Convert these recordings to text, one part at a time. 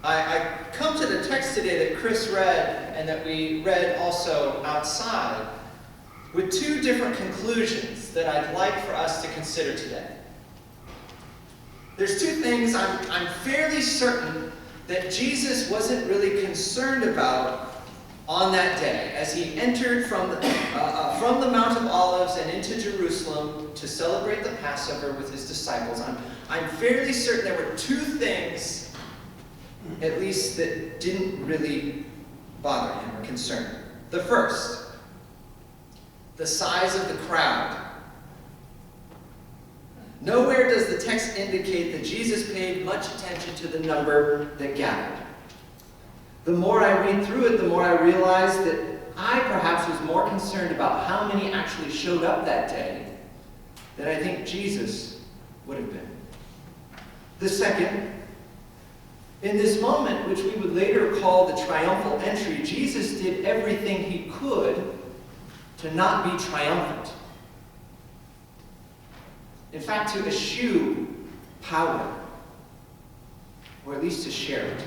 I come to the text today that Chris read and that we read also outside with two different conclusions that I'd like for us to consider today. There's two things I'm fairly certain that Jesus wasn't really concerned about on that day as he entered from the Mount of Olives and into Jerusalem to celebrate the Passover with his disciples. I'm fairly certain there were two things, at least, that didn't really bother him or concern him. The first, the size of the crowd. Nowhere does the text indicate that Jesus paid much attention to the number that gathered. The more I read through it, the more I realize that I perhaps was more concerned about how many actually showed up that day than I think Jesus would have been. The second, in this moment, which we would later call the triumphal entry, Jesus did everything he could to not be triumphant. In fact, to eschew power, or at least to share it.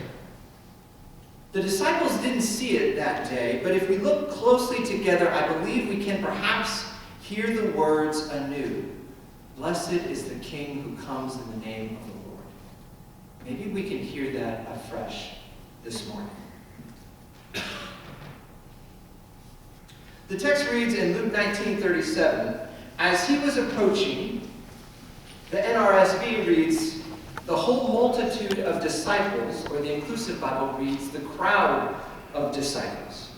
The disciples didn't see it that day, but if we look closely together, I believe we can perhaps hear the words anew. Blessed is the King who comes in the name of the Lord. Maybe we can hear that afresh this morning. The text reads in Luke 19:37, as he was approaching, the NRSV reads, the whole multitude of disciples, or the Inclusive Bible reads, the crowd of disciples,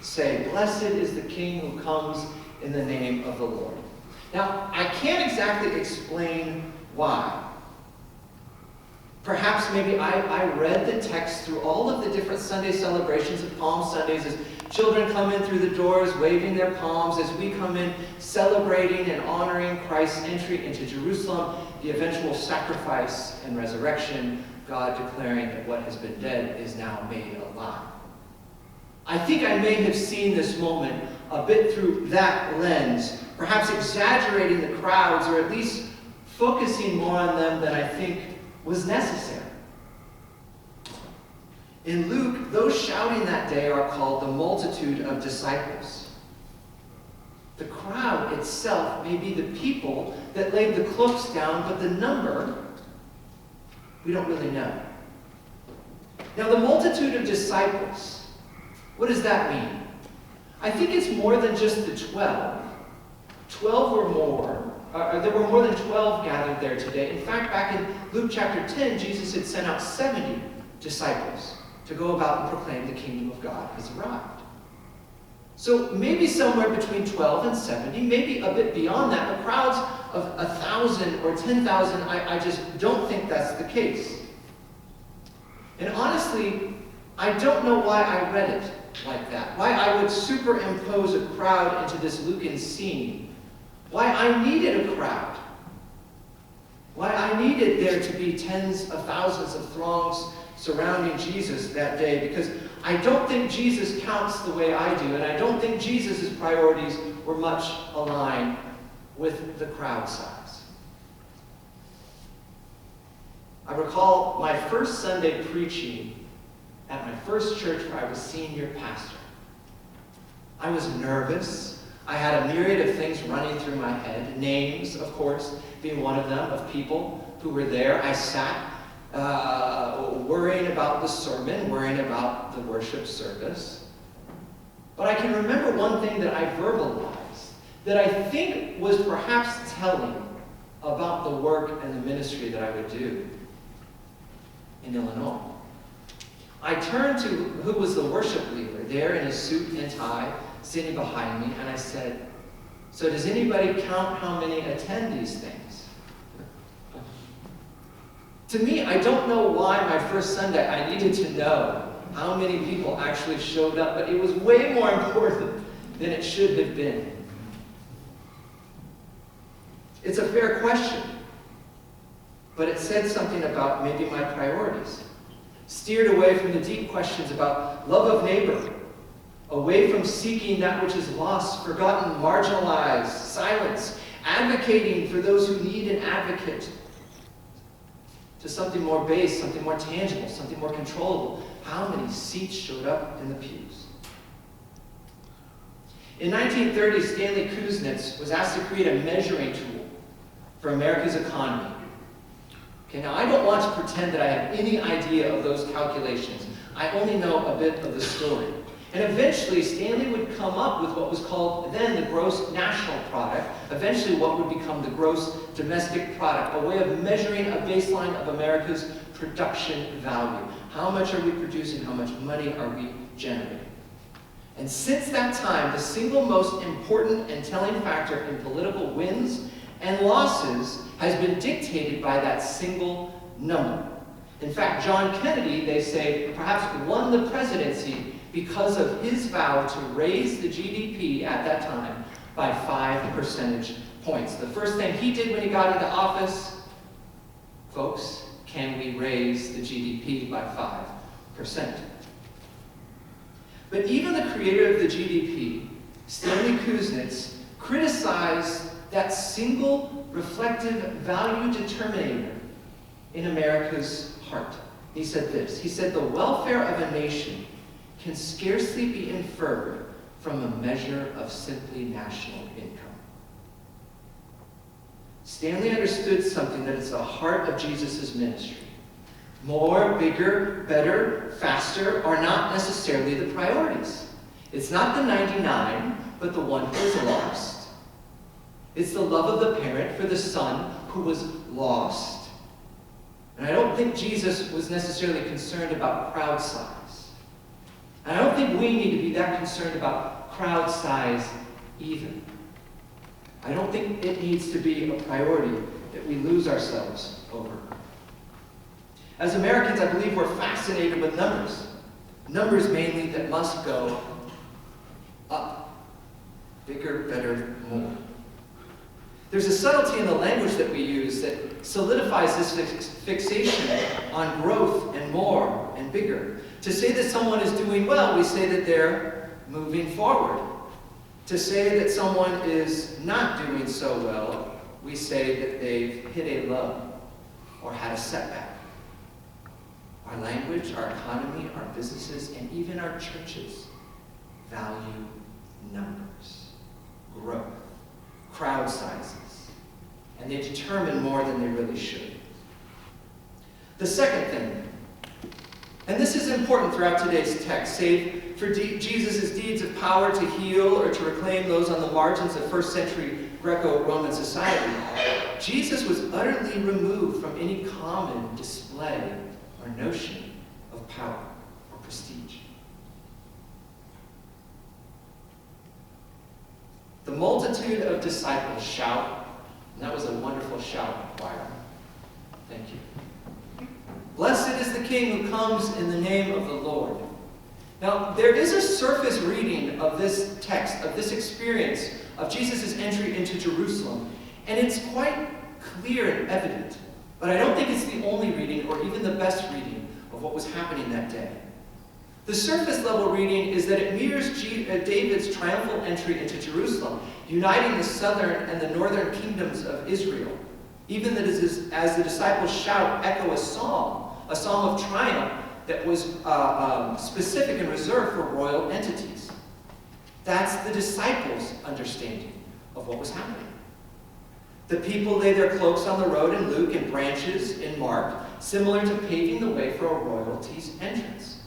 say, blessed is the King who comes in the name of the Lord. Now, I can't exactly explain why. Perhaps maybe I read the text through all of the different Sunday celebrations of Palm Sundays as children come in through the doors waving their palms, as we come in celebrating and honoring Christ's entry into Jerusalem, the eventual sacrifice and resurrection, God declaring that what has been dead is now made alive. I think I may have seen this moment a bit through that lens, perhaps exaggerating the crowds or at least focusing more on them than I think was necessary. In Luke, those shouting that day are called the multitude of disciples. The crowd itself may be the people that laid the cloaks down, but the number, we don't really know. Now, the multitude of disciples, what does that mean? I think it's more than just the 12. 12 or more. There were more than 12 gathered there today. In fact, back in Luke chapter 10, Jesus had sent out 70 disciples to go about and proclaim the kingdom of God has arrived. So maybe somewhere between 12 and 70, maybe a bit beyond that, but crowds of 1,000 or 10,000, I just don't think that's the case. And honestly, I don't know why I read it like that, why I would superimpose a crowd into this Lucan scene, why I needed a crowd, why I needed there to be tens of thousands of throngs surrounding Jesus that day, because I don't think Jesus counts the way I do, and I don't think Jesus' priorities were much aligned with the crowd size. I recall my first Sunday preaching at my first church where I was senior pastor. I was nervous. I had a myriad of things running through my head, names, of course, being one of them, of people who were there. I sat worrying about the sermon, worrying about the worship service. But I can remember one thing that I verbalized that I think was perhaps telling about the work and the ministry that I would do in Illinois. I turned to who was the worship leader there in a suit and tie, sitting behind me, and I said, so does anybody count how many attend these things? To me, I don't know why my first Sunday I needed to know how many people actually showed up, but it was way more important than it should have been. It's a fair question, but it said something about maybe my priorities. Steered away from the deep questions about love of neighbor, away from seeking that which is lost, forgotten, marginalized, silenced, advocating for those who need an advocate, to something more base, something more tangible, something more controllable. How many seats showed up in the pews? In 1930, Stanley Kuznets was asked to create a measuring tool for America's economy. Okay, now I don't want to pretend that I have any idea of those calculations. I only know a bit of the story. And eventually, Stanley would come up with what was called then the gross national product, eventually what would become the gross domestic product, a way of measuring a baseline of America's production value. How much are we producing? How much money are we generating? And since that time, the single most important and telling factor in political wins and losses has been dictated by that single number. In fact, John Kennedy, they say, perhaps won the presidency because of his vow to raise the GDP at that time by 5 percentage points. The first thing he did when he got into office, folks, can we raise the GDP by 5%? But even the creator of the GDP, Stanley Kuznets, criticized that single reflective value determinator in America's heart. He said this, he said, the welfare of a nation can scarcely be inferred from a measure of simply national income. Stanley understood something that is the heart of Jesus' ministry. More, bigger, better, faster are not necessarily the priorities. It's not the 99, but the one who is lost. It's the love of the parent for the son who was lost. And I don't think Jesus was necessarily concerned about crowd size. And I don't think we need to be that concerned about crowd size either. I don't think it needs to be a priority that we lose ourselves over. As Americans, I believe we're fascinated with numbers. Numbers mainly that must go up. Bigger, better, more. There's a subtlety in the language that we use that solidifies this fixation on growth and more and bigger. To say that someone is doing well, we say that they're moving forward. To say that someone is not doing so well, we say that they've hit a low or had a setback. Our language, our economy, our businesses, and even our churches value numbers, growth, crowd sizes, and they determine more than they really should. The second thing, and this is important throughout today's text, save for Jesus' deeds of power to heal or to reclaim those on the margins of first century Greco-Roman society, Jesus was utterly removed from any common display or notion of power or prestige. The multitude of disciples shout, and that was a wonderful shout, choir. Thank you. Blessed is the King who comes in the name of the Lord. Now, there is a surface reading of this text, of this experience of Jesus' entry into Jerusalem, and it's quite clear and evident. But I don't think it's the only reading, or even the best reading, of what was happening that day. The surface level reading is that it mirrors David's triumphal entry into Jerusalem, uniting the southern and the northern kingdoms of Israel. Even as the disciples shout, echo a psalm of triumph that was specific and reserved for royal entities. That's the disciples' understanding of what was happening. The people lay their cloaks on the road in Luke and branches in Mark, similar to paving the way for a royalty's entrance.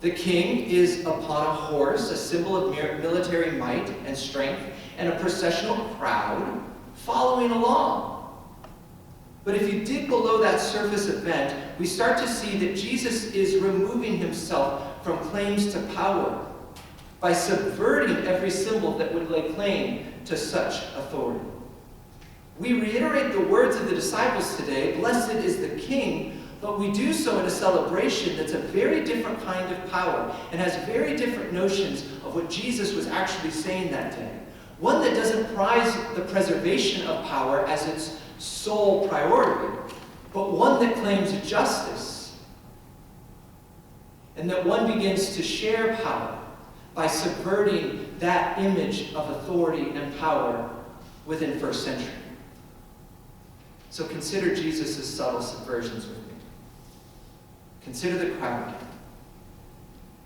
The king is upon a horse, a symbol of military might and strength, and a processional crowd following along. But if you dig below that surface event, we start to see that Jesus is removing himself from claims to power by subverting every symbol that would lay claim to such authority. We reiterate the words of the disciples today, blessed is the King, but we do so in a celebration that's a very different kind of power and has very different notions of what Jesus was actually saying that day. One that doesn't prize the preservation of power as its sole priority, but one that claims justice, and that one begins to share power by subverting that image of authority and power within first century. So consider Jesus' subtle subversions with me. Consider the crowd.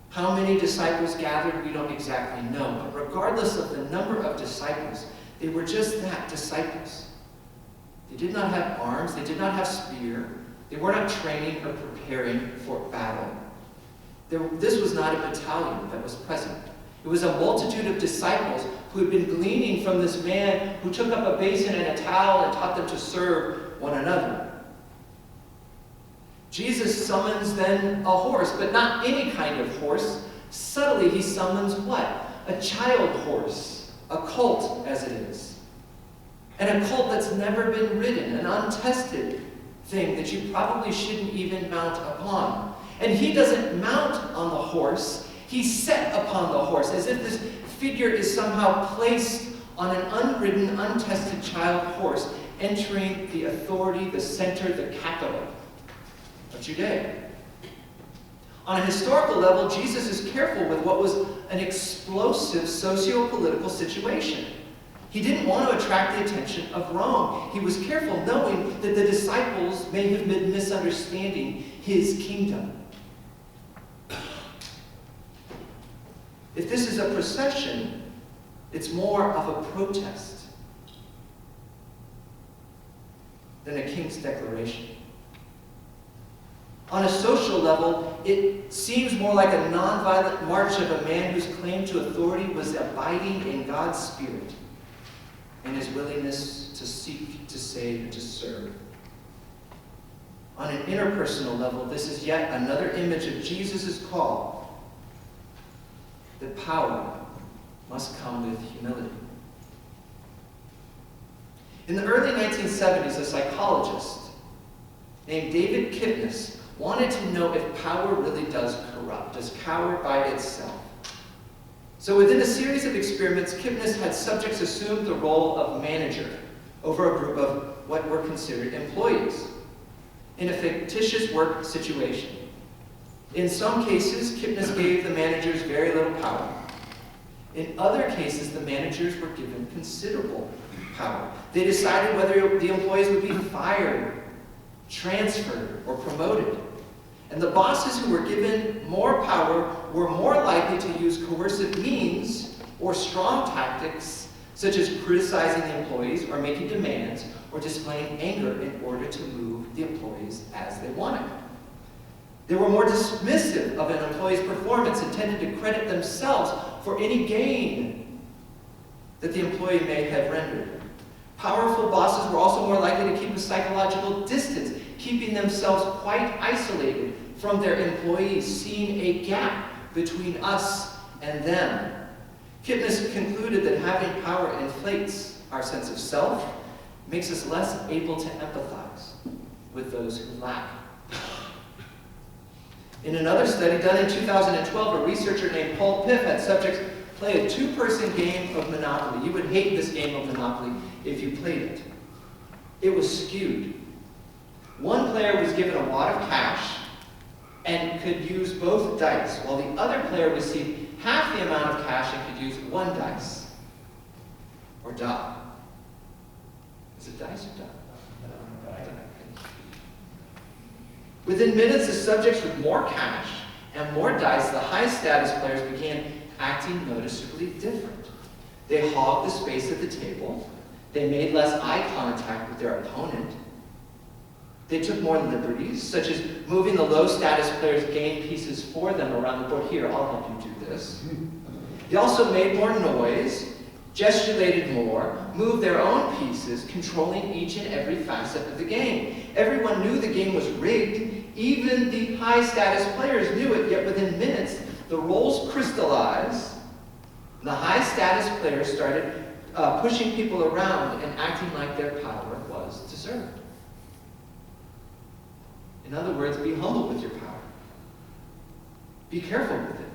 How many disciples gathered, we don't exactly know. But regardless of the number of disciples, they were just that, disciples. They did not have arms. They did not have spear. They were not training or preparing for battle. This was not a battalion that was present. It was a multitude of disciples who had been gleaning from this man who took up a basin and a towel and taught them to serve one another. Jesus summons then a horse, but not any kind of horse. Subtly, he summons what? A child horse, a colt as it is. And a colt that's never been ridden, an untested thing that you probably shouldn't even mount upon. And he doesn't mount on the horse, he's set upon the horse, as if this figure is somehow placed on an unridden, untested child horse, entering the authority, the center, the capital of Judea. On a historical level, Jesus is careful with what was an explosive socio-political situation. He didn't want to attract the attention of Rome. He was careful, knowing that the disciples may have been misunderstanding his kingdom. If this is a procession, it's more of a protest than a king's declaration. On a social level, it seems more like a nonviolent march of a man whose claim to authority was abiding in God's Spirit and his willingness to seek, to save, and to serve. On an interpersonal level, this is yet another image of Jesus' call that power must come with humility. In the early 1970s, a psychologist named David Kipnis wanted to know if power really does corrupt. Does power by itself? So within a series of experiments, Kipnis had subjects assume the role of manager over a group of what were considered employees in a fictitious work situation. In some cases, Kipnis gave the managers very little power. In other cases, the managers were given considerable power. They decided whether the employees would be fired, transferred, or promoted. And the bosses who were given more power were more likely to use coercive means or strong tactics, such as criticizing the employees or making demands or displaying anger in order to move the employees as they wanted. They were more dismissive of an employee's performance and tended to credit themselves for any gain that the employee may have rendered. Powerful bosses were also more likely to keep a psychological distance, keeping themselves quite isolated from their employees, seeing a gap between us and them. Kipnis concluded that having power inflates our sense of self, makes us less able to empathize with those who lack. In another study done in 2012, a researcher named Paul Piff had subjects play a two-person game of Monopoly. You would hate this game of Monopoly if you played it. It was skewed. One player was given a wad of cash and could use both dice, while the other player received half the amount of cash and could use one dice. Or die. Is it dice or die? Within minutes, the subjects with more cash and more dice, the high-status players, began acting noticeably different. They hogged the space at the table. They made less eye contact with their opponent. They took more liberties, such as moving the low-status players' game pieces for them around the board. Here, I'll help you do this. They also made more noise, gesticulated more, moved their own pieces, controlling each and every facet of the game. Everyone knew the game was rigged. Even the high-status players knew it, yet within minutes, the roles crystallized. The high-status players started pushing people around and acting like their power was deserved. In other words, be humble with your power. Be careful with it.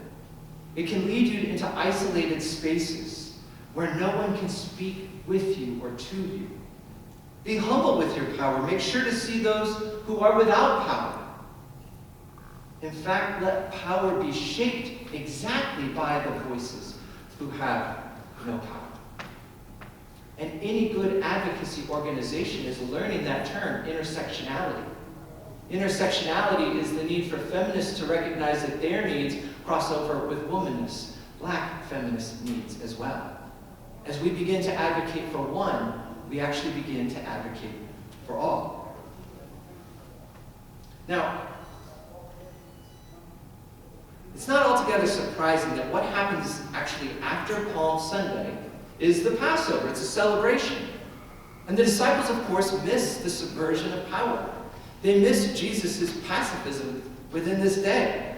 It can lead you into isolated spaces where no one can speak with you or to you. Be humble with your power. Make sure to see those who are without power. In fact, let power be shaped exactly by the voices who have no power. And any good advocacy organization is learning that term, intersectionality. Intersectionality is the need for feminists to recognize that their needs cross over with womanness, black feminist needs as well. As we begin to advocate for one, we actually begin to advocate for all. Now, it's not altogether surprising that what happens actually after Palm Sunday is the Passover. It's a celebration. And the disciples, of course, miss the subversion of power. They miss Jesus' pacifism within this day.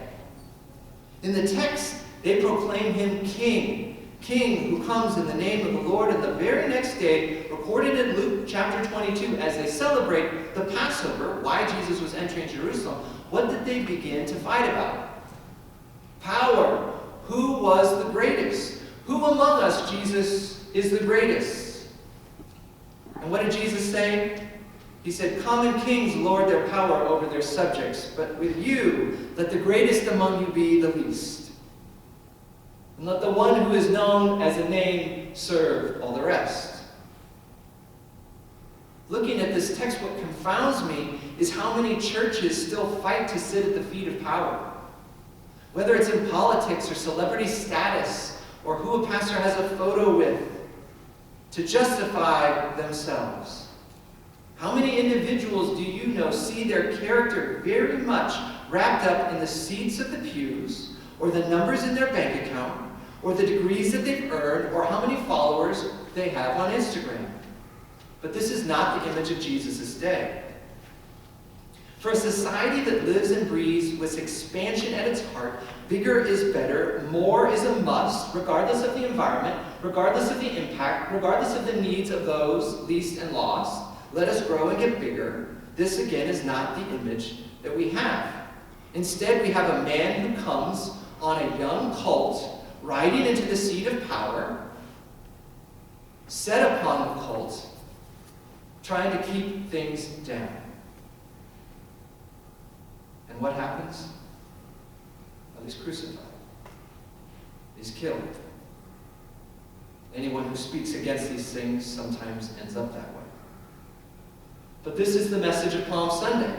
In the text, they proclaim him king, king who comes in the name of the Lord. And the very next day, recorded in Luke chapter 22, as they celebrate the Passover, why Jesus was entering Jerusalem, what did they begin to fight about? Power. Who was the greatest? Who among us, Jesus, is the greatest? And what did Jesus say? He said, "Common kings lord their power over their subjects, but with you, let the greatest among you be the least. And let the one who is known as a name serve all the rest." Looking at this text, what confounds me is how many churches still fight to sit at the feet of power. Whether it's in politics or celebrity status, or who a pastor has a photo with, to justify themselves. How many individuals do you know see their character very much wrapped up in the seats of the pews, or the numbers in their bank account, or the degrees that they've earned, or how many followers they have on Instagram? But this is not the image of Jesus' day. For a society that lives and breathes with expansion at its heart, bigger is better, more is a must, regardless of the environment, regardless of the impact, regardless of the needs of those least and lost. Let us grow and get bigger. This, again, is not the image that we have. Instead, we have a man who comes on a young colt, riding into the seat of power, set upon the colt, trying to keep things down. And what happens? Well, he's crucified. He's killed. Anyone who speaks against these things sometimes ends up that way. But this is the message of Palm Sunday,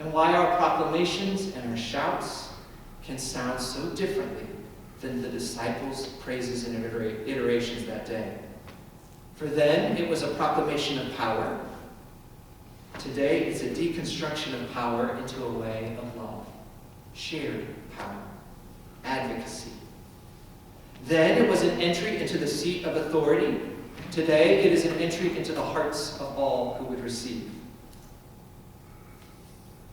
and why our proclamations and our shouts can sound so differently than the disciples' praises and iterations that day. For then it was a proclamation of power. Today it's a deconstruction of power into a way of love, shared power, advocacy. Then it was an entry into the seat of authority. Today it is an entry into the hearts of all who would receive.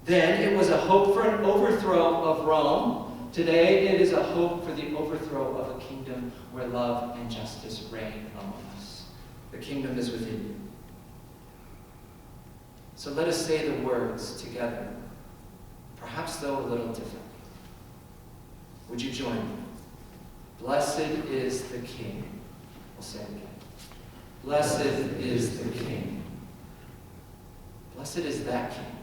Then it was a hope for an overthrow of Rome. Today it is a hope for the overthrow of a kingdom where love and justice reign among us. The kingdom is within you. So let us say the words together, perhaps though a little differently. Would you join me? Blessed is the King. We'll say it again. Blessed is the King. Blessed is that King.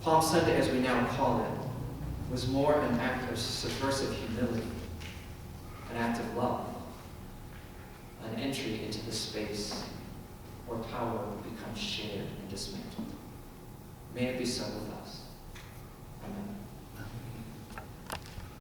Palm Sunday, as we now call it, was more an act of subversive humility, an act of love, an entry into the space where power becomes shared and dismantled. May it be so with us. Amen.